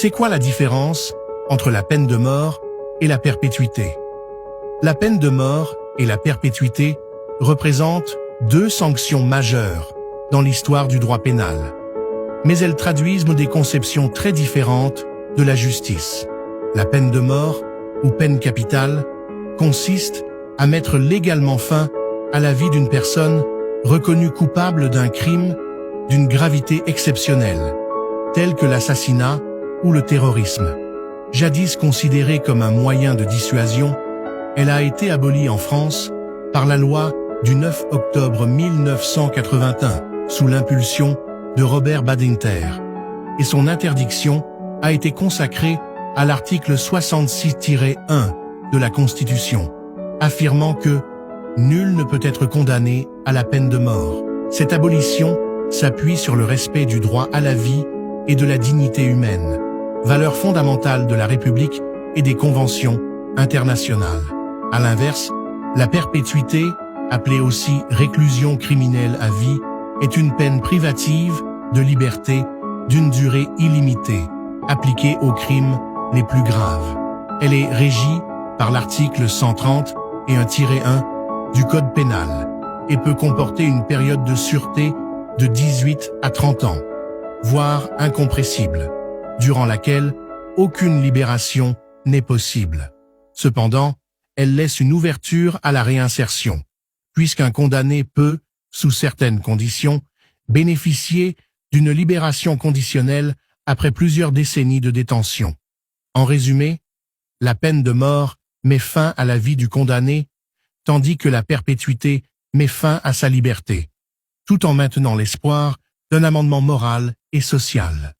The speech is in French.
C'est quoi la différence entre la peine de mort et la perpétuité? La peine de mort et la perpétuité représentent deux sanctions majeures dans l'histoire du droit pénal. Mais elles traduisent des conceptions très différentes de la justice. La peine de mort, ou peine capitale, consiste à mettre légalement fin à la vie d'une personne reconnue coupable d'un crime d'une gravité exceptionnelle, tel que l'assassinat ou le terrorisme. Jadis considérée comme un moyen de dissuasion, elle a été abolie en France par la loi du 9 octobre 1981 sous l'impulsion de Robert Badinter, et son interdiction a été consacrée à l'article 66-1 de la Constitution, affirmant que nul ne peut être condamné à la peine de mort. Cette abolition s'appuie sur le respect du droit à la vie et de la dignité humaine, valeurs fondamentales de la République et des conventions internationales. À l'inverse, la perpétuité, appelée aussi réclusion criminelle à vie, est une peine privative de liberté d'une durée illimitée, appliquée aux crimes les plus graves. Elle est régie par l'article 130-1 du Code pénal et peut comporter une période de sûreté de 18 à 30 ans, voire incompressible, durant laquelle aucune libération n'est possible. Cependant, elle laisse une ouverture à la réinsertion, puisqu'un condamné peut, sous certaines conditions, bénéficier d'une libération conditionnelle après plusieurs décennies de détention. En résumé, la peine de mort met fin à la vie du condamné, tandis que la perpétuité met fin à sa liberté, tout en maintenant l'espoir d'un amendement moral et social.